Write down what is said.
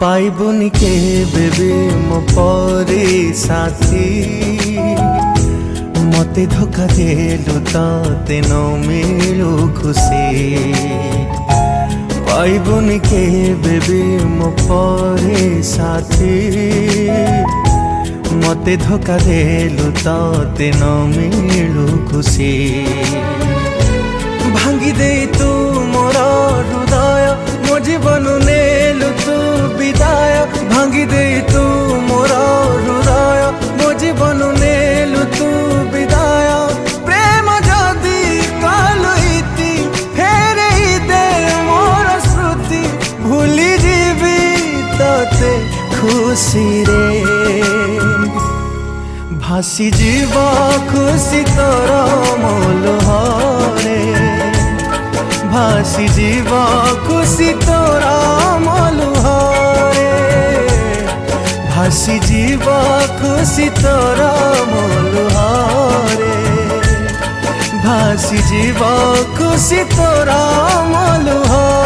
पाइबुनि केबे भी मो परे साथी मते धोखा देलु ते न मिलु खुशी पाइबुनि केबे भी मो परे साथी मते धोखा देलु ते न मिलु खुशी भांगी दे तू मोर हृदय मो जीवन नेलु तू विदाय भांगी दे तू मोर हृदय मो जीवन नेलु तू विदाय प्रेम जदि कालुईति फेरे दे मोर स्मृति भूली जीवी तते खुशी रे भासी जीवा खुशी तोर मोलुहरे भासी जीवा खुशी तोरा मोलुहरे भासी जीवा खुशी तोरा मोलुहरे भासी जीवा खुशी तोरा मोलुहरे।